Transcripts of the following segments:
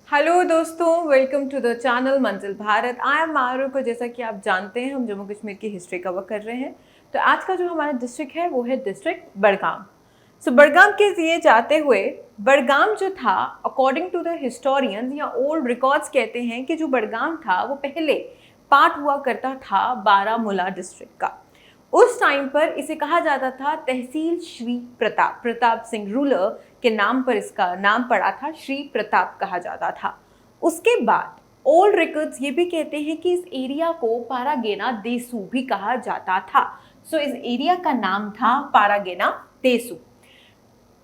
Hello दोस्तों, welcome to the channel मंजिल Bharat. I am मारू को। जैसा कि आप जानते हैं, हम जम्मू कश्मीर की हिस्ट्री कवर कर रहे हैं। तो आज का जो हमारा डिस्ट्रिक्ट है वो है डिस्ट्रिक्ट बडगाम। बडगाम के लिए जाते हुए, बडगाम जो था, अकॉर्डिंग टू द हिस्टोरियंस या ओल्ड रिकॉर्ड्स कहते हैं कि जो बडगाम था वो पहले पार्ट हुआ करता था बारामूला डिस्ट्रिक्ट का। उस टाइम पर इसे कहा जाता था तहसील श्री प्रताप। प्रताप सिंह रूलर के नाम पर इसका नाम पड़ा था, श्री प्रताप कहा जाता था। उसके बाद ओल्ड रिकॉर्ड्स ये भी कहते हैं कि इस एरिया को पारागेना देसू भी कहा जाता था। इस एरिया का नाम था पारागेना देसू।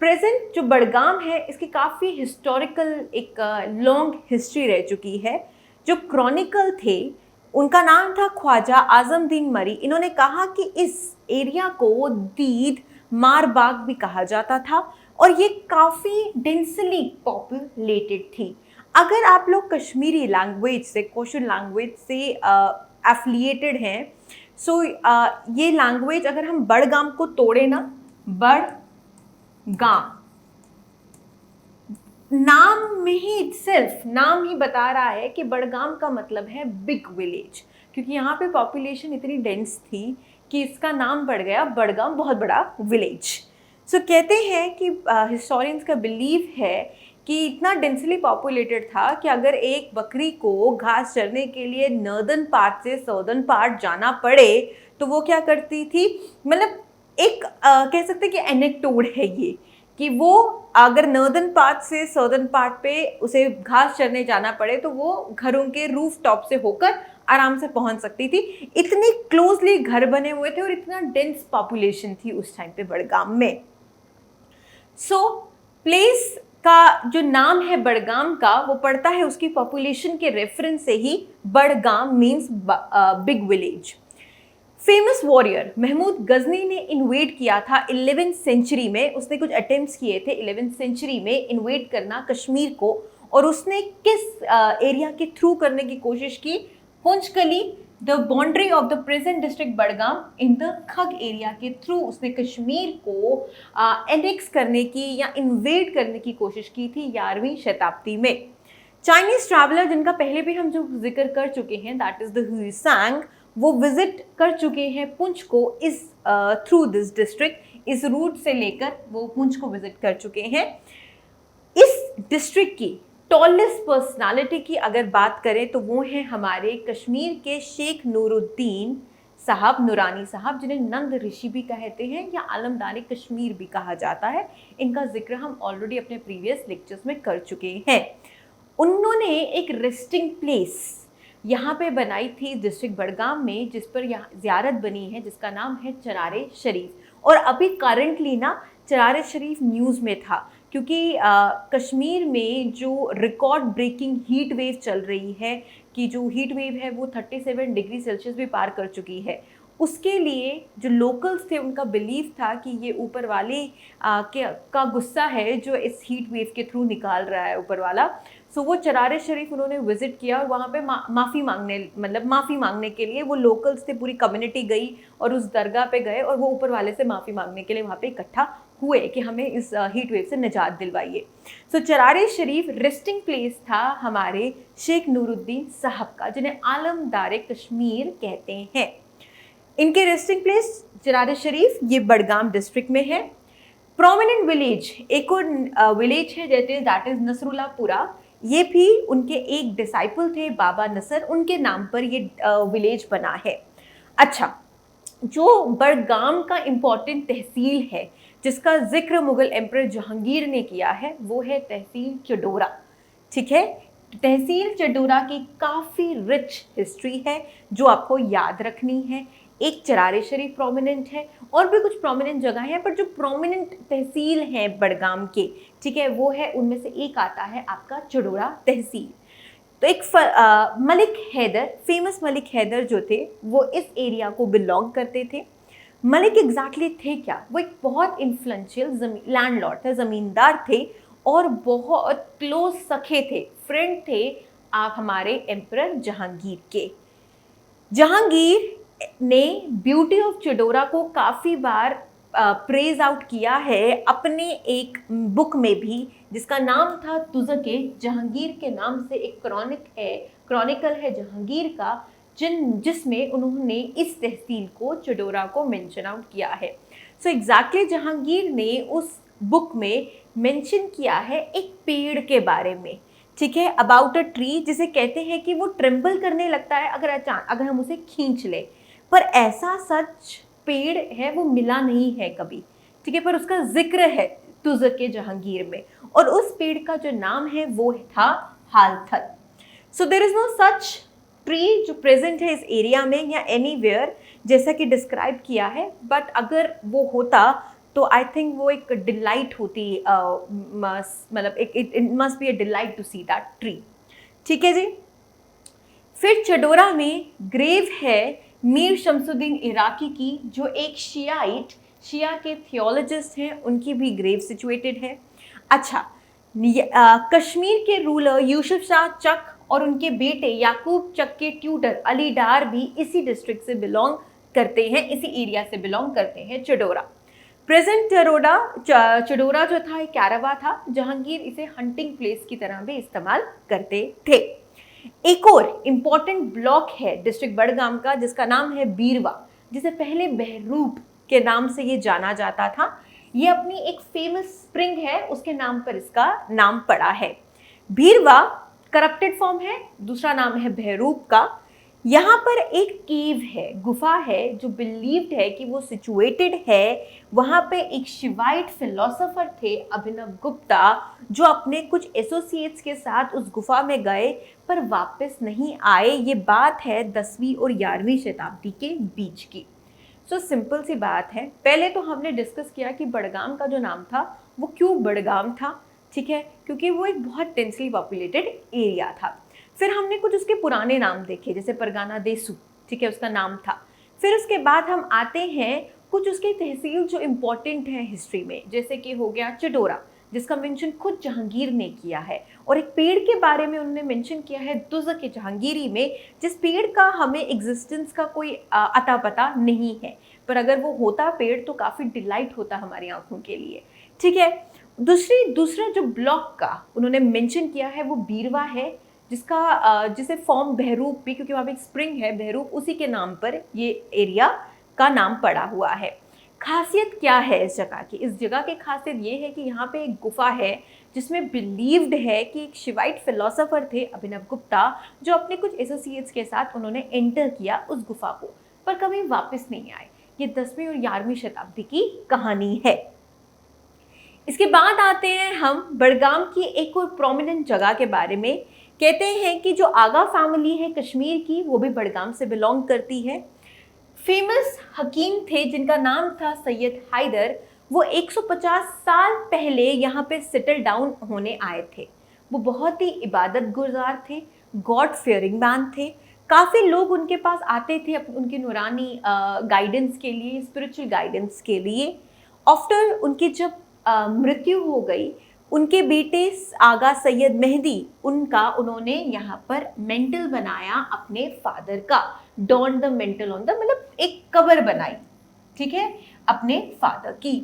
प्रेजेंट जो बडगाम है, इसकी काफ़ी हिस्टोरिकल एक लॉन्ग हिस्ट्री रह चुकी है। जो क्रॉनिकल थे, उनका नाम था ख्वाजा आजमदीन मरी। इन्होंने कहा कि इस एरिया को दीद मारबाग भी कहा जाता था और ये काफ़ी डेंसली पॉपुलेटेड थी। अगर आप लोग कश्मीरी लैंग्वेज से, कोशल लैंग्वेज से एफिलिएटेड हैं, ये लैंग्वेज अगर हम बडगाम को तोड़े ना, बडगाम नाम में ही इटसेल्फ, नाम ही बता रहा है कि बडगाम का मतलब है बिग विलेज, क्योंकि यहाँ पे पॉपुलेशन इतनी डेंस थी कि इसका नाम पड़ गया बडगाम, बहुत बड़ा विलेज। कहते हैं कि हिस्टोरियंस का बिलीव है कि इतना डेंसली पॉपुलेटेड था कि अगर एक बकरी को घास चरने के लिए नॉर्दर्न पार्ट से सदर्न पार्ट जाना पड़े तो वो क्या करती थी, मतलब एक कह सकते कि एनेक्डोट है ये, कि वो अगर नॉर्दर्न पार्ट से सदर्न पार्ट पे उसे घास चरने जाना पड़े तो वो घरों के रूफ टॉप से होकर आराम से पहुंच सकती थी। इतनी क्लोजली घर बने हुए थे और इतना डेंस पॉपुलेशन थी उस टाइम पे बडगाम में। प्लेस का जो नाम है बडगाम का, वो पड़ता है उसकी पॉपुलेशन के रेफरेंस से ही। Budgam means big village. Famous warrior Mahmud Ghazni ने इन्वेड किया था 11वीं सेंचुरी में। उसने कुछ अटेम्प्ट्स किए थे 11वीं सेंचुरी में इन्वेड करना कश्मीर को, और उसने किस एरिया के थ्रू करने की कोशिश की? Punchkali, the boundary of the present district Budgam, in the Khag area के थ्रू उसने कश्मीर को एनेक्स करने की या इन्वेड करने की कोशिश की थी 11वीं शताब्दी में। चाइनीज ट्रैवलर, जिनका पहले भी हम जो जिक्र कर चुके हैं, दैट इज द हुइसांग, वो विजिट कर चुके हैं पुंछ को इस थ्रू दिस डिस्ट्रिक्ट। इस रूट से लेकर वो पुंछ को विजिट कर चुके हैं। इस डिस्ट्रिक्ट की टॉलेस्ट पर्सनालिटी की अगर बात करें तो वो हैं हमारे कश्मीर के शेख नूरुद्दीन साहब, नूरानी साहब, जिन्हें नंद ऋषि भी कहते हैं या आलमदारी कश्मीर भी कहा जाता है। इनका जिक्र हम ऑलरेडी अपने प्रीवियस लेक्चर्स में कर चुके हैं। उन्होंने एक रेस्टिंग प्लेस यहाँ पे बनाई थी डिस्ट्रिक्ट बडगाम में, जिस पर यहाँ ज़ियारत बनी है, जिसका नाम है चरारे शरीफ। और अभी करंटली ना चरारे शरीफ न्यूज़ में था, क्योंकि कश्मीर में जो रिकॉर्ड ब्रेकिंग हीट वेव चल रही है, कि जो हीट वेव है वो 37 डिग्री सेल्सियस भी पार कर चुकी है। उसके लिए जो लोकल्स थे उनका बिलीव था कि ये ऊपर वाले का गुस्सा है जो इस हीट वेव के थ्रू निकाल रहा है ऊपर वाला। वो चरारे शरीफ उन्होंने विजिट किया और वहाँ पे माफ़ी मांगने के लिए वो लोकल्स थे, पूरी कम्युनिटी गई और उस दरगाह पे गए और वो ऊपर वाले से माफ़ी मांगने के लिए वहाँ पे इकट्ठा हुए कि हमें इस हीट वेव से निजात दिलवाइए। चरारे शरीफ रेस्टिंग प्लेस था हमारे शेख नूरुद्दीन साहब का, जिन्हें आलमदारे कश्मीर कहते हैं। इनके रेस्टिंग प्लेस चरारे शरीफ ये बडगाम डिस्ट्रिक्ट में है। प्रोमिनेंट विलेज, एक और विलेज है दैट इज नसरुल्लापुरा। ये भी उनके एक डिसाइपल थे बाबा नसर, उनके नाम पर ये विलेज बना है। अच्छा, जो बडगाम का इम्पॉर्टेंट तहसील है जिसका जिक्र मुगल एम्परर जहांगीर ने किया है, वो है तहसील चडोरा। ठीक है, तहसील चडोरा की काफ़ी रिच हिस्ट्री है जो आपको याद रखनी है। एक चरारे शरीफ प्रोमिनेंट है और भी कुछ प्रोमिनेंट जगह हैं, पर जो प्रोमिनेंट तहसील हैं बडगाम के, ठीक है, वो है, उनमें से एक आता है आपका चडोरा तहसील। तो एक मलिक हैदर, फेमस मलिक हैदर जो थे वो इस एरिया को बिलोंग करते थे। मलिक एग्जैक्टली थे क्या? वो एक बहुत इन्फ्लुएंशियल लैंडलॉर्ड थे, ज़मींदार थे और बहुत क्लोज सखे थे, फ्रेंड थे आप हमारे एम्परर जहांगीर के। जहांगीर ने ब्यूटी ऑफ चडोरा को काफ़ी बार प्रेज आउट किया है अपने एक बुक में भी, जिसका नाम था तुज़के। जहांगीर के नाम से एक क्रॉनिकल है जहांगीर का, जिसमें उन्होंने इस तहसील को, चडोरा को मेंशन आउट किया है। सो एग्जैक्टली जहांगीर ने उस बुक में मेंशन किया है एक पेड़ के बारे में, ठीक है, अबाउट अ ट्री, जिसे कहते हैं कि वो ट्रेम्बल करने लगता है अगर हम उसे खींच ले। पर ऐसा सच पेड़ है वो मिला नहीं है कभी, ठीक है, पर उसका जिक्र है तुज़के जहांगीर में, और उस पेड़ का जो नाम है वो था Halthal. So there is no such tree जो प्रेजेंट है इस एरिया में या एनीवेयर, जैसा कि डिस्क्राइब किया है, बट अगर वो होता तो आई थिंक वो एक डिलाइट होती, मतलब it must be a delight to see that tree, ठीक है जी। फिर चडोरा में ग्रेव है मीर शमसुद्दीन इराकी की, जो एक शिया के थियोलॉजिस्ट हैं, उनकी भी ग्रेव सिचुएटेड है। अच्छा, कश्मीर के रूलर यूसुफ शाह चक और उनके बेटे याकूब चक के ट्यूटर अली डार भी इसी डिस्ट्रिक्ट से बिलोंग करते हैं, इसी एरिया से बिलोंग करते हैं, चडोरा। प्रेजेंट चडोरा जो था एक कैरावा था, जहांगीर इसे हंटिंग प्लेस की तरह भी इस्तेमाल करते थे। एक और इम्पॉर्टेंट ब्लॉक है डिस्ट्रिक्ट बड़गाम का, जिसका नाम है बीरवा, जिसे पहले बहरूप के नाम से ये जाना जाता था। ये अपनी एक फेमस स्प्रिंग है, उसके नाम पर इसका नाम पड़ा है। बीरवा करप्टेड फॉर्म है, दूसरा नाम है बहरूप का। यहाँ पर एक केव है, गुफा है, जो बिलीव्ड है कि वो सिचुएटेड है। वहाँ पे एक शिवाइट फिलोसोफर थे अभिनव गुप्ता, जो अपने कुछ एसोसिएट्स के साथ उस गुफा में गए पर वापस नहीं आए। ये बात है 10वीं और 11वीं शताब्दी के बीच की। सो सिंपल सी बात है, पहले तो हमने डिस्कस किया कि बड़गाम का जो नाम था वो क्यों बड़गाम था, ठीक है, क्योंकि वो एक बहुत डेंसली पॉपुलेटेड एरिया था। फिर हमने कुछ उसके पुराने नाम देखे, जैसे परगाना देसू, ठीक है, उसका नाम था। फिर उसके बाद हम आते हैं कुछ उसके तहसील जो इम्पोर्टेंट है हिस्ट्री में, जैसे कि हो गया चडोरा, जिसका मेंशन खुद जहांगीर ने किया है, और एक पेड़ के बारे में उन्होंने मेंशन किया है तुज़के जहांगीरी में, जिस पेड़ का हमें एग्जिस्टेंस का कोई अता पता नहीं है, पर अगर वो होता पेड़ तो काफ़ी डिलाइट होता हमारी आंखों के लिए, ठीक है। दूसरा जो ब्लॉक का उन्होंने मेंशन किया है वो बीरवा है, जिसे फॉर्म बहरूप भी, क्योंकि वहाँ पे एक स्प्रिंग है बहरूप, उसी के नाम पर ये एरिया का नाम पड़ा हुआ है। खासियत क्या है इस जगह की? इस जगह की खासियत ये है कि यहाँ पे एक गुफा है, जिसमें बिलीव्ड है कि एक शिवाइट फिलोसोफर थे अभिनव गुप्ता, जो अपने कुछ एसोसिएट्स के साथ उन्होंने एंटर किया उस गुफा को, पर कभी वापस नहीं आए। ये 10वीं और 11वीं शताब्दी की कहानी है। इसके बाद आते हैं हम बड़गाम की एक और प्रोमिनेंट जगह के बारे में। कहते हैं कि जो आगा फैमिली है कश्मीर की, वो भी बड़गाम से बिलोंग करती है। फेमस हकीम थे जिनका नाम था सैयद हैदर। वो 150 साल पहले यहाँ पे सेटल डाउन होने आए थे। वो बहुत ही इबादत गुजार थे, गॉड फेयरिंग मैन थे। काफ़ी लोग उनके पास आते थे उनकी नूरानी गाइडेंस के लिए, स्पिरिचुअल गाइडेंस के लिए। आफ्टर उनकी जब मृत्यु हो गई, उनके बेटे आगा सैयद मेहदी, उन्होंने यहाँ पर मेंटल बनाया अपने फादर का, don the mantle on the, मतलब एक कब्र बनाई, ठीक है, अपने फादर की।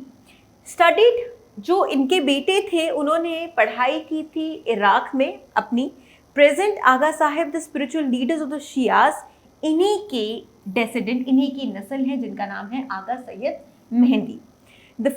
स्टडीड, जो इनके बेटे थे उन्होंने पढ़ाई की थी इराक में अपनी। Present Agha Sahib the spiritual leaders of the Shias, इन्हीं के डेसिडेंट, इन्हीं की नस्ल है, जिनका नाम है आगा सैयद मेहदी। द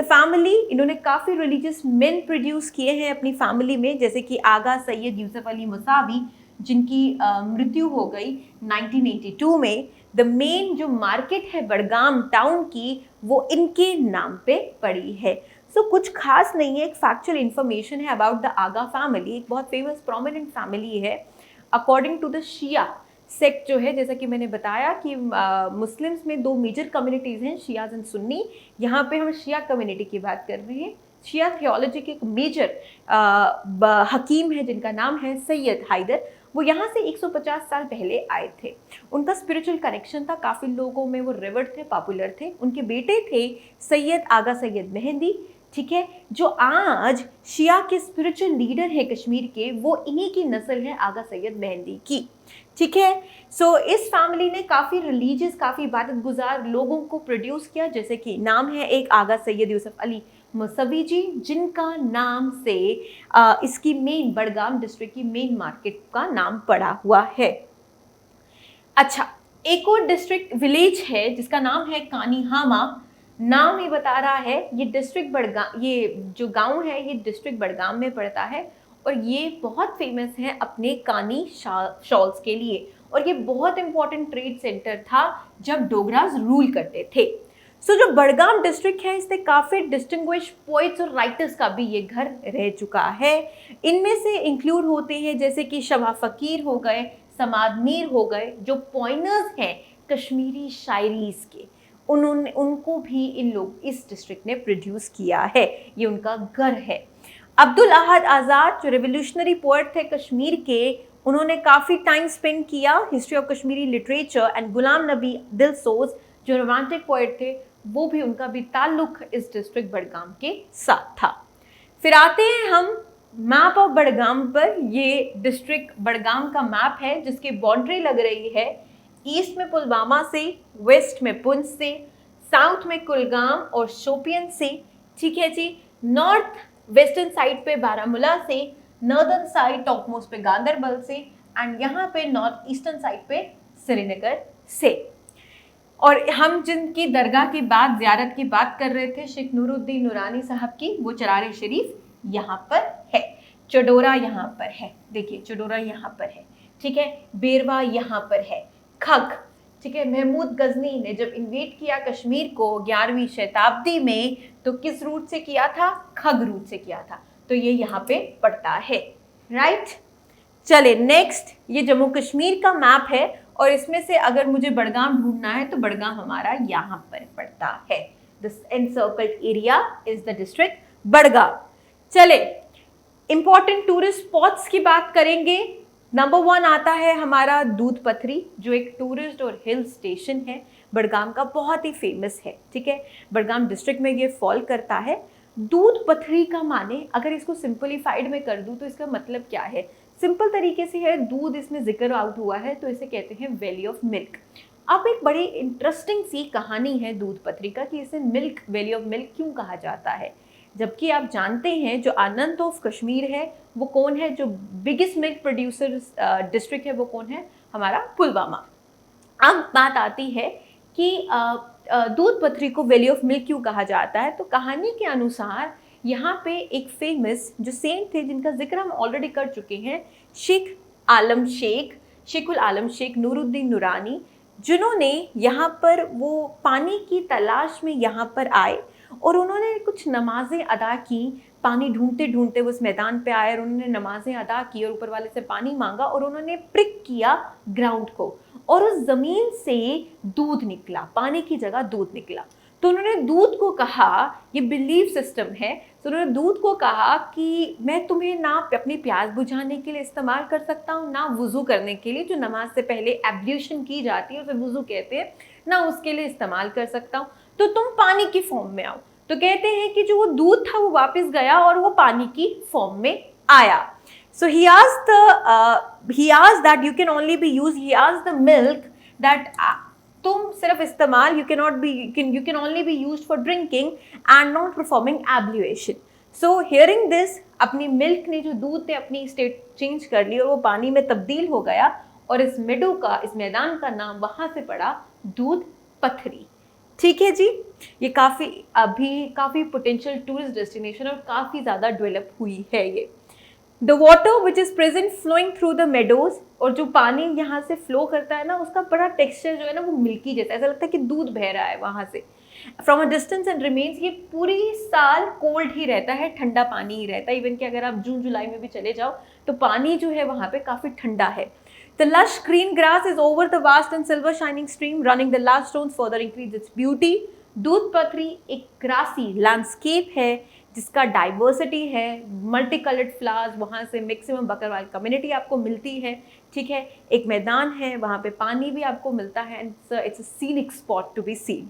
फैमिली, इन्होंने काफ़ी रिलीजियस मेन प्रोड्यूस किए हैं अपनी फैमिली में, जैसे कि आगा सैयद यूसुफ अली मुसावी, जिनकी मृत्यु हो गई 1982 में। द मेन जो मार्केट है बड़गाम टाउन की, वो इनके नाम पे पड़ी है। सो कुछ खास नहीं है, एक फैक्चुअल इन्फॉर्मेशन है अबाउट द आगा फैमिली। एक बहुत फेमस प्रोमिनेंट फैमिली है according to the Shia sect जो है, जैसा कि मैंने बताया कि मुस्लिम्स में 2 मेजर कम्युनिटीज़ हैं, शियाज एंड सुन्नी। यहाँ पे हम शिया कम्युनिटी की बात कर रहे हैं। शिया थियोलॉजी के एक मेजर हकीम है जिनका नाम है सैयद हैदर। वो यहाँ से 150 साल पहले आए थे। उनका स्पिरिचुअल कनेक्शन था, काफ़ी लोगों में वो रिवर्ड थे, पॉपुलर थे। उनके बेटे थे सैयद आगा सैयद मेहदी, ठीक है। जो आज शिया के स्पिरिचुअल लीडर है कश्मीर के, वो इन्हीं की नस्ल है आगा सैयद मेहंदी की, ठीक है। सो इस फैमिली ने काफ़ी रिलीजियस, काफ़ी इबादत गुजार लोगों को प्रोड्यूस किया, जैसे कि नाम है एक आगा सैयद यूसुफ अली मौसवी जी, जिनका नाम से इसकी मेन बड़गाम डिस्ट्रिक्ट की मेन मार्केट का नाम पड़ा हुआ है। अच्छा, एक और डिस्ट्रिक्ट विलेज है जिसका नाम है कानीहामा। नाम ही बता रहा है ये डिस्ट्रिक्ट बड़गाम, ये जो गांव है ये डिस्ट्रिक्ट बड़गाम में पड़ता है और ये बहुत फेमस है अपने कानी शॉल्स के लिए, और ये बहुत इंपॉर्टेंट ट्रेड सेंटर था जब डोगरास रूल करते थे। सो जो बड़गाम डिस्ट्रिक्ट है इससे काफ़ी डिस्टिंग्विश पोइट्स और राइटर्स का भी ये घर रह चुका है। इनमें से इंक्लूड होते हैं जैसे कि शवा फ़कीर हो गए, समाद मीर हो गए, जो पॉइनर्स हैं कश्मीरी शायरीज के, उन्होंने उनको भी इन लोग इस डिस्ट्रिक्ट ने प्रोड्यूस किया है, ये उनका घर है। अब्दुल अहद आज़ाद जो रेवोल्यूशनरी पोएट थे कश्मीर के, उन्होंने काफ़ी टाइम स्पेंड किया history of Kashmiri literature, and Ghulam Nabi Dilsoz जो रोमांटिक पोएट थे, वो भी, उनका भी ताल्लुक इस डिस्ट्रिक्ट बड़गाम के साथ था। फिर आते हैं हम मैप ऑफ बड़गाम पर। ये डिस्ट्रिक्ट बड़गाम का मैप है जिसकी बाउंड्री लग रही है ईस्ट में पुलवामा से, वेस्ट में पुंछ से, साउथ में कुलगाम और शोपियन से, ठीक है जी। नॉर्थ वेस्टर्न साइड पे बारामूला से, नॉर्दर्न साइड टॉप मोस्ट पे गांदरबल से, एंड यहाँ पे नॉर्थ ईस्टर्न साइड पे श्रीनगर से। और हम जिनकी दरगाह की बात, ज़ियारत की बात कर रहे थे शेख नूरुद्दीन नूरानी साहब की, वो चरार शरीफ यहाँ पर है, चडोरा यहाँ पर है, देखिए चडोरा यहाँ पर है, ठीक है। बेरवा यहाँ पर है, खग, ठीक है। महमूद गजनी ने जब इन्वेट किया कश्मीर को 11वीं शताब्दी में, तो किस रूट से किया था? खग रूट से किया था, तो ये यहाँ पे पड़ता है, राइट। चले नेक्स्ट, ये जम्मू कश्मीर का मैप है और इसमें से अगर मुझे बड़गाम ढूंढना है तो बड़गाम हमारा यहाँ पर पड़ता है। This encircled area is the district Budgam. चले इंपॉर्टेंट टूरिस्ट स्पॉट्स की बात करेंगे। नंबर 1 आता है हमारा दूध पथरी, जो एक टूरिस्ट और हिल स्टेशन है बड़गाम का, बहुत ही फेमस है, ठीक है। बड़गाम डिस्ट्रिक्ट में ये फॉल करता है। दूध पथरी का माने, अगर इसको सिंपलीफाइड में कर दूं तो इसका मतलब क्या है? सिंपल तरीके से है, दूध इसमें जिक्र आउट हुआ है तो इसे कहते हैं वैली ऑफ मिल्क। अब एक बड़ी इंटरेस्टिंग सी कहानी है दूध पथरी का कि इसे मिल्क, वैली ऑफ मिल्क क्यों कहा जाता है, जबकि आप जानते हैं जो आनंद ऑफ कश्मीर है वो कौन है, जो बिगेस्ट मिल्क प्रोड्यूसर डिस्ट्रिक्ट है वो कौन है? हमारा पुलवामा। अब बात आती है कि दूध पथरी को वैली ऑफ मिल्क क्यों कहा जाता है, तो कहानी के अनुसार यहाँ पे एक फेमस जो सेंट थे जिनका जिक्र हम ऑलरेडी कर चुके हैं, शेखुल आलम शेख नूरुद्दीन नूरानी, जिन्होंने यहाँ पर वो पानी की तलाश में यहाँ पर आए और उन्होंने कुछ नमाजें अदा की। पानी ढूंढते ढूंढते वो उस मैदान पे आए और उन्होंने नमाजें अदा की और ऊपर वाले से पानी मांगा और उन्होंने प्रिक किया ग्राउंड को और उस ज़मीन से दूध निकला, पानी की जगह दूध निकला। तो उन्होंने दूध को कहा, ये बिलीफ सिस्टम है, तो उन्होंने दूध को कहा कि मैं तुम्हें ना अपनी प्यास बुझाने के लिए इस्तेमाल कर सकता हूँ, ना वुज़ू करने के लिए, जो नमाज से पहले एब्ल्यूशन की जाती है उसे वुज़ू कहते हैं, ना उसके लिए इस्तेमाल कर सकता हूँ, तो तुम पानी की फॉर्म में आओ। तो कहते हैं कि जो वो दूध था वो वापस गया और वो पानी की फॉर्म में आया। So he asked that you can only be used, he asked the milk that तुम सिर्फ इस्तेमाल, you can only be used for drinking and not performing ablution. So hearing this, अपनी मिल्क ने, जो दूध ने अपनी स्टेट चेंज कर ली और वो पानी में तब्दील हो गया और इस मेडो का, इस मैदान का नाम वहाँ से पड़ा दूध पथरी। ठीक है जी, ये काफ़ी पोटेंशियल टूरिस्ट डेस्टिनेशन और काफ़ी ज़्यादा डेवलप हुई है ये। The water which is present flowing through the meadows, और जो पानी यहाँ से फ्लो करता है ना, उसका बड़ा टेक्सचर जो है ना वो मिल्की जैसा, ऐसा लगता है कि दूध बह रहा है वहाँ से। From a distance and remains, ये पूरी साल कोल्ड ही रहता है, ठंडा पानी ही रहता है। इवन कि अगर आप जून जुलाई में भी चले जाओ तो पानी जो है वहाँ पे काफ़ी ठंडा है। The lush green grass is over the vast and silver shining stream running the large stones further increase its beauty. दूध पथरी एक ग्रासी लैंडस्केप है जिसका डाइवर्सिटी है, मल्टी कलर्ड फ्लावर्स, वहाँ से मैक्सिमम बकरवाल कम्युनिटी आपको मिलती है। ठीक है, एक मैदान है, वहाँ पे पानी भी आपको मिलता है, it's a scenic spot to be seen.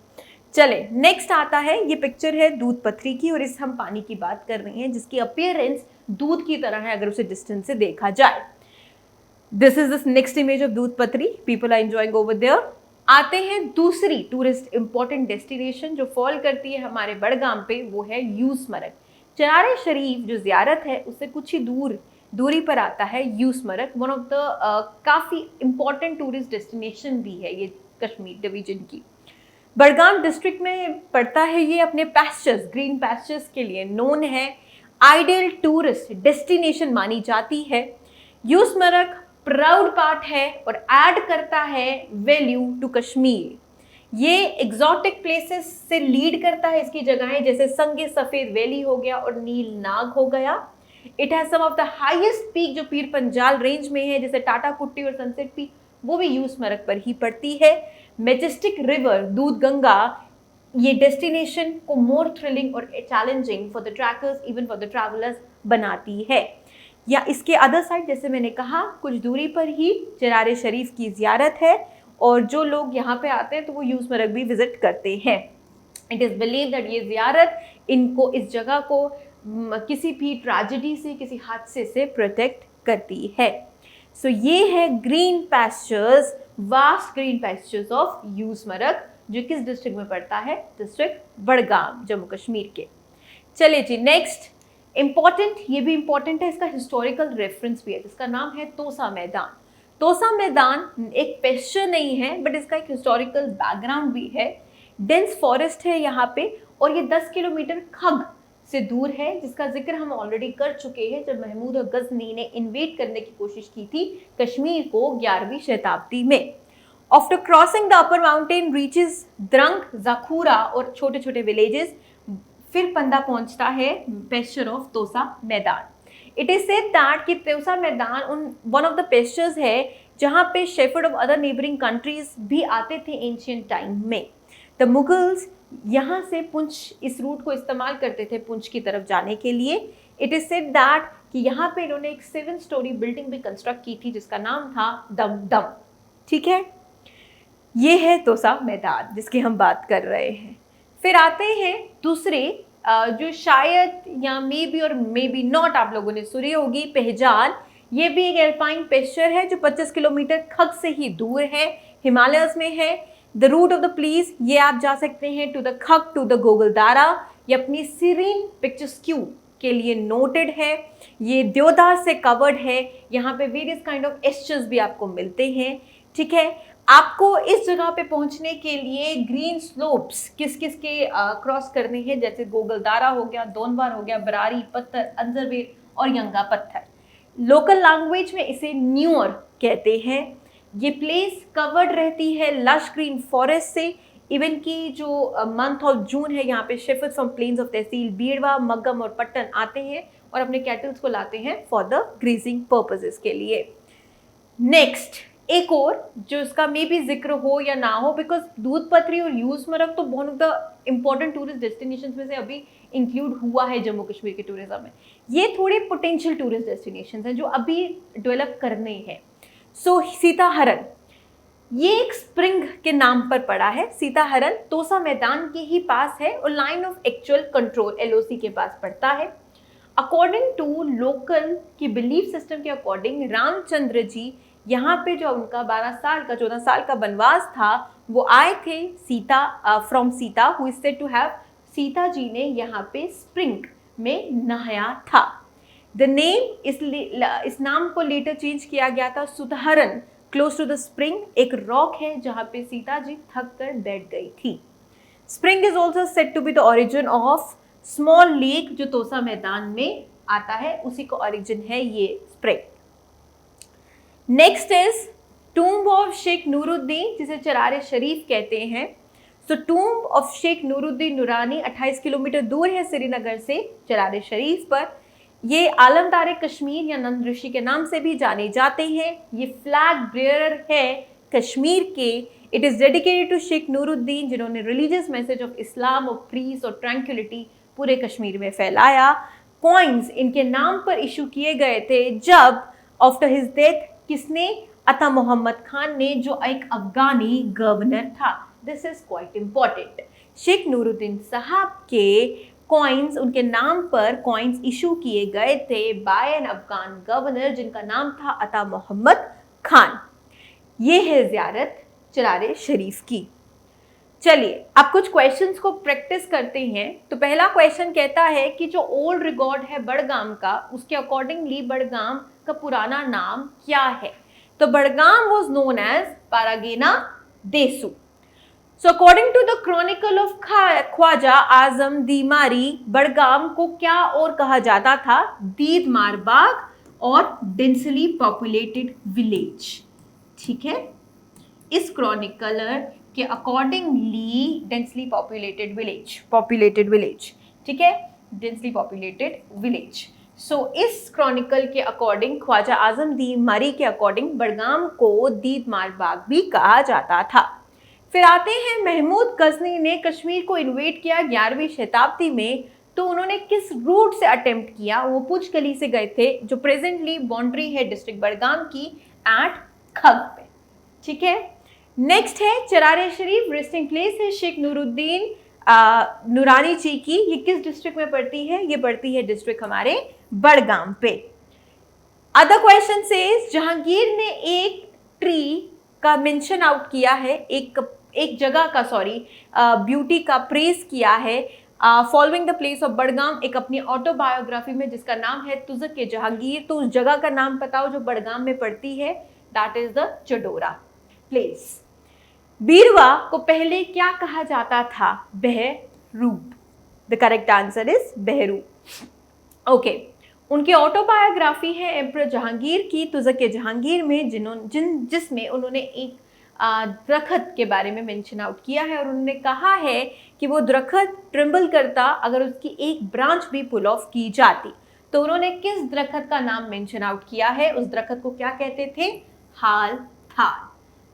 चले नेक्स्ट आता है, ये पिक्चर है दूध पथरी की और इस हम पानी की बात कर रहे हैं जिसकी अपीयरेंस दूध की तरह है अगर उसे डिस्टेंस से देखा जाए। This is this next image of Doodh Pathri, people are enjoying over there. आते हैं दूसरी टूरिस्ट इंपॉर्टेंट डेस्टिनेशन जो फॉल करती है हमारे बड़गाम पे, वो है यूसमरग। चरार शरीफ जो जियारत है उससे कुछ ही दूरी पर आता है यूसमरग, वन ऑफ द काफ़ी इंपॉर्टेंट टूरिस्ट डेस्टिनेशन भी है ये कश्मीर डिवीजन की। बड़गाम डिस्ट्रिक्ट में पड़ता है ये, अपने पैस्चर्स, ग्रीन पैस्चर्स के लिए नोन है, आइडियल टूरिस्ट डेस्टिनेशन मानी जाती है। यूसमरग प्राउड पार्ट है और ऐड करता है वैल्यू टू कश्मीर। ये एग्जॉटिक प्लेसेस से लीड करता है, इसकी जगहें जैसे संगे सफेद वैली हो गया और नील नाग हो गया। It has some of the highest peak जो पीर पंजाल रेंज में है, जैसे टाटा कुट्टी और सनसेट पीक, वो भी यूसमरग पर ही पड़ती है। मैजेस्टिक रिवर दूध गंगा ये डेस्टिनेशन को मोर थ्रिलिंग और challenging for the trekkers, even for the travellers बनाती है। या इसके अदर साइड जैसे मैंने कहा कुछ दूरी पर ही चरार शरीफ की ज़ियारत है और जो लोग यहाँ पे आते हैं तो वो यूसमरग भी विजिट करते हैं। इट इज़ बिलीव दैट ये ज़ियारत इनको, इस जगह को किसी भी ट्रेजेडी से, किसी हादसे से प्रोटेक्ट करती है। सो ये है green pastures, vast green pastures of यूसमरग, जो किस डिस्ट्रिक्ट में पड़ता है, डिस्ट्रिक्ट बड़गाम, जम्मू कश्मीर के। चलिए जी नेक्स्ट इंपॉर्टेंट, ये भी इंपॉर्टेंट है, इसका हिस्टोरिकल रेफरेंस भी है जिसका नाम है तोसा मैदान। तोसा मैदान एक पेस्चर नहीं है बट इसका एक हिस्टोरिकल बैकग्राउंड भी है। डेंस फॉरेस्ट है यहाँ पे और ये 10 किलोमीटर खग से दूर है, जिसका जिक्र हम ऑलरेडी कर चुके हैं जब महमूद गजनी ने इन्वेड करने की कोशिश की थी कश्मीर को 11वीं शताब्दी में। After crossing the upper mountain reaches Drang, Jakhura और छोटे छोटे विलेजेस, फिर पंदा पहुंचता है pasture of Tosa Maidan. It is said that कि Tosa Maidan one of the pastures है जहां पे shepherd of other neighbouring countries भी आते थे एंशियंट टाइम में। द मुगल्स यहाँ से पुंछ, इस रूट को इस्तेमाल करते थे पुंछ की तरफ जाने के लिए। इट इज सेड दैट कि यहाँ पे इन्होंने एक 7 स्टोरी बिल्डिंग भी कंस्ट्रक्ट की थी जिसका नाम था दमदम। ठीक है, ये है तोसा मैदान जिसकी हम बात कर रहे हैं। फिर आते हैं दूसरे जो शायद या मे बी और मे बी नॉट आप लोगों ने सुनी होगी, पहचान। ये भी एक एल्पाइन पेस्चर है जो 25 किलोमीटर खग से ही दूर है, हिमालयस में है। The route of the place, ये आप जा सकते हैं to the Khag, to the Gogaldara, ये अपनी सीरीन पिक्चर्स्क्यू के लिए नोटेड है। ये देवदार से कवर्ड है, यहाँ पे वेरियस काइंड ऑफ एस्चर्स भी आपको मिलते हैं। ठीक है, आपको इस जगह पे पहुंचने के लिए ग्रीन स्लोप्स किस किस के क्रॉस करने हैं, जैसे गोगलदारा हो गया, दोनवार हो गया, बरारी पत्थर, अंजरवेर और यंगा पत्थर। लोकल लैंग्वेज में इसे न्यूअर कहते हैं। ये प्लेस कवर्ड रहती है लश ग्रीन फॉरेस्ट से। इवन की जो मंथ ऑफ जून है, यहाँ पे शेफर्स फ्रॉम प्लेन्स ऑफ तहसील बीड़वा, मग्गम और पट्टन आते हैं और अपने कैटल्स को लाते हैं फॉर द ग्रीजिंग पर्पजेस के लिए। नेक्स्ट एक और जो इसका मे भी जिक्र हो या ना हो, बिकॉज दूध पथरी और यूसमरग तो one of the important tourist destination में से अभी इंक्लूड हुआ है जम्मू कश्मीर के टूरिज्म में। ये थोड़े पोटेंशियल टूरिस्ट डेस्टिनेशन हैं जो अभी डेवलप करने हैं। सो सीताहरण, ये एक स्प्रिंग के नाम पर पड़ा है। सीताहरण तोसा मैदान के ही पास है और line of actual control LOC के पास पड़ता है। अकॉर्डिंग टू लोकल की बिलीफ सिस्टम के अकॉर्डिंग रामचंद्र जी यहाँ पे जो उनका 14 साल का वनवास था वो आए थे Sita from Sita, who is said to have, Sita ji ने यहाँ पे स्प्रिंग में नहाया था। द नेम इस नाम को लेटर चेंज किया गया था सुतहरन, क्लोज टू द स्प्रिंग। एक रॉक है जहाँ पे सीता जी थक कर बैठ गई थी। Spring is also said to be the origin of small lake जो तोसा मैदान में आता है, उसी का ओरिजिन है ये spring. Next is tomb of Sheikh Nooruddin, जिसे चरार शरीफ कहते हैं। So tomb of Sheikh Nooruddin Noorani 28 kilometre दूर है श्रीनगर से चरार शरीफ पर। ये आलमदार कश्मीर या नंद ऋषि के नाम से भी जाने जाते हैं। ये फ्लैग बेयरर है कश्मीर के। It is dedicated to Sheikh Nooruddin जिन्होंने रिलीजियस मैसेज ऑफ इस्लाम और पीस और ट्रैंक्विलिटी पूरे कश्मीर में फैलाया। कॉइन्स इनके नाम पर इशू किए गए थे जब आफ्टर हिज डेथ, किसने, अता मोहम्मद खान ने, जो एक अफगानी गवर्नर था। This is quite important. Sheikh Nooruddin Sahab के कॉइन्स, उनके नाम पर कॉइन्स इशू किए गए थे बाय एन अफगान गवर्नर जिनका नाम था अता मोहम्मद खान। ये है ज़ियारत चरारे शरीफ की। चलिए अब कुछ क्वेश्चंस को प्रैक्टिस करते हैं। तो पहला क्वेश्चन कहता है कि जो ओल्ड रिकॉर्ड है बड़गाम का, उसके अकॉर्डिंगली बड़गाम का पुराना नाम क्या है? तो Budgam was known as Pargana Desu. So according to the chronicle of Khwaja Azam Deemari, Budgam को क्या और कहा जाता था? दीद मारबाग और डेंसली पॉपुलेटेड विलेज। ठीक है, इस क्रॉनिकलर के अकॉर्डिंगली डेंसली पॉपुलेटेड विलेज, ठीक है, डेंसली पॉपुलेटेड विलेज। सो इस क्रॉनिकल के अकॉर्डिंग, ख्वाजा आजम दीमारी के अकॉर्डिंग, बड़गाम को दीद मारबाग भी कहा जाता था। फिर आते हैं, महमूद गजनी ने कश्मीर को इन्वेड किया 11वीं शताब्दी में। तो उन्होंने किस रूट से अटेम्प्ट किया? वो पुंछ गली से गए थे, जो प्रेजेंटली बाउंड्री है डिस्ट्रिक्ट बड़गाम की एट खग पे। ठीक है, नेक्स्ट है चरारे शरीफ, रेस्टिंग प्लेस है शेख नूरुद्दीन नूरानी जी की। ये किस डिस्ट्रिक्ट में पड़ती है? ये पड़ती है डिस्ट्रिक्ट हमारे बड़गाम पे। अदर क्वेश्चन से जहांगीर ने एक ट्री का मेंशन आउट किया है, एक जगह का ब्यूटी का प्रेज किया है following the place of Budgam, एक अपनी ऑटोबायोग्राफी में, जिसका नाम है तुज़क के जहांगीर। तो उस जगह का नाम बताओ जो बड़गाम में पड़ती है। That is the Chadoora place. Beerwah को पहले क्या कहा जाता था? Bahroop. The correct answer is Bahroop. Okay, उनकी ऑटोबायोग्राफी है एम्परर जहांगीर की, तुज़क के जहांगीर में, जिसमें उन्होंने एक दरख्त के बारे में मेंशन आउट किया है और उन्होंने कहा है कि वो दरख्त ट्रिम्बल करता अगर उसकी एक ब्रांच भी पुल ऑफ की जाती। तो उन्होंने किस दरख्त का नाम मेंशन आउट किया है? उस दरख्त को क्या कहते थे? हाल थाल।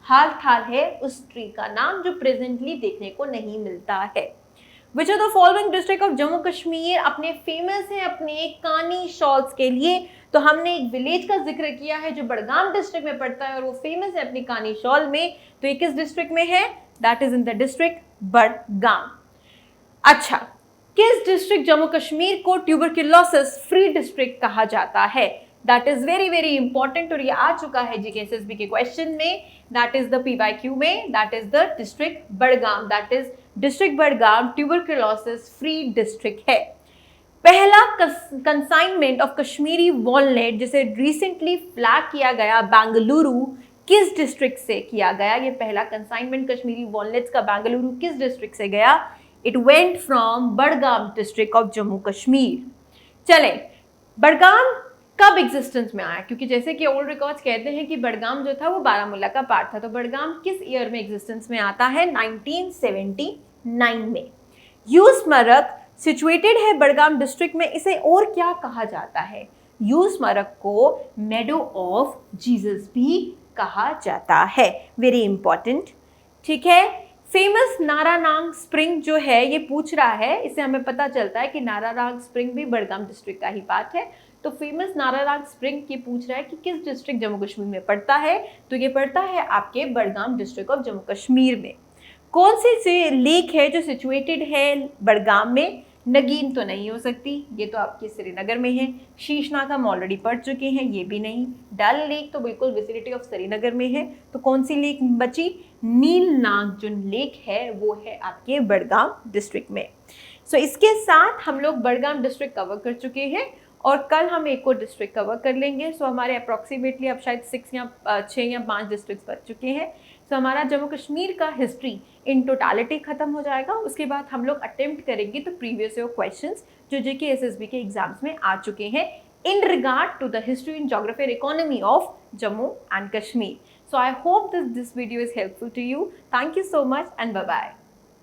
हाल थाल है उस ट्री का नाम जो प्रेजेंटली देखने को नहीं मिलता है। Which are the following district of Jammu Kashmir अपने फेमस है अपने कानी शॉल्स के लिए? तो हमने एक विलेज का जिक्र किया है जो बड़गाम डिस्ट्रिक्ट में पड़ता है और वो फेमस है अपनी कानी शॉल में। तो ये किस डिस्ट्रिक्ट में है? That is in the district Budgam. अच्छा, किस डिस्ट्रिक्ट जम्मू कश्मीर को ट्यूबरक्लोसिस फ्री डिस्ट्रिक्ट कहा जाता है? That is very very important और ये आ चुका है जीकेएसएसबी के क्वेश्चन में। दैट इज द पीवाईक्यू में। That is the district Budgam. That is district Budgam tuberculosis free district है। पहला कंसाइनमेंट ऑफ कश्मीरी वॉलनट जिसे रिसेंटली फ्लैग किया गया बेंगलुरु, किस डिस्ट्रिक्ट से किया गया? ये पहला कंसाइनमेंट कश्मीरी वॉलनट्स का बेंगलुरु किस डिस्ट्रिक्ट से गया? It went from Budgam district of Jammu Kashmir. चले, बड़गाम कब एग्जिस्टेंस में आया? क्योंकि जैसे कि ओल्ड रिकॉर्ड्स कहते हैं कि बड़गाम जो था वो बारामूला का पार्ट था। तो बड़गाम किस ईयर में एग्जिस्टेंस में आता है? 1979 में। यू स्मारक सिचुएटेड है बड़गाम डिस्ट्रिक्ट में, इसे और क्या कहा जाता है? यू स्मारक को मेडो ऑफ जीसस भी कहा जाता है। Very important. ठीक है, फेमस नारानांग स्प्रिंग जो है ये पूछ रहा है, इससे हमें पता चलता है कि नारानांग स्प्रिंग भी बड़गाम डिस्ट्रिक्ट का ही पार्ट है। तो फेमस नारानांग स्प्रिंग ये पूछ रहा है कि किस डिस्ट्रिक्ट जम्मू कश्मीर में पड़ता है? तो ये पड़ता है आपके बड़गाम डिस्ट्रिक्ट ऑफ जम्मू कश्मीर में। कौन सी लेक है जो सिचुएटेड है बड़गाम में? नगीन तो नहीं हो सकती, ये तो आपके श्रीनगर में है। शीशनाग हम ऑलरेडी पढ़ चुके हैं, ये भी नहीं। डल लेक तो बिल्कुल विसिनिटी ऑफ श्रीनगर में है। तो कौन सी लेक बची? नीलनाग जो लेक है वो है आपके बड़गाम डिस्ट्रिक्ट में। सो इसके साथ हम लोग बड़गाम डिस्ट्रिक्ट कवर कर चुके हैं और कल हम एक और डिस्ट्रिक्ट कवर कर लेंगे। सो हमारे अप्रॉक्सीमेटली अब शायद 6 या 5 डिस्ट्रिक्ट्स बच चुके हैं। सो हमारा जम्मू कश्मीर का हिस्ट्री इन टोटालिटी खत्म हो जाएगा। उसके बाद हम लोग अटेम्प्ट करेंगे तो प्रीवियस ईयर क्वेश्चंस जो जीकेएसएसबी के एग्जाम्स में आ चुके हैं in regard to the history and geography and economy of Jammu and Kashmir. So I hope this video is helpful to you. Thank you so much and bye bye.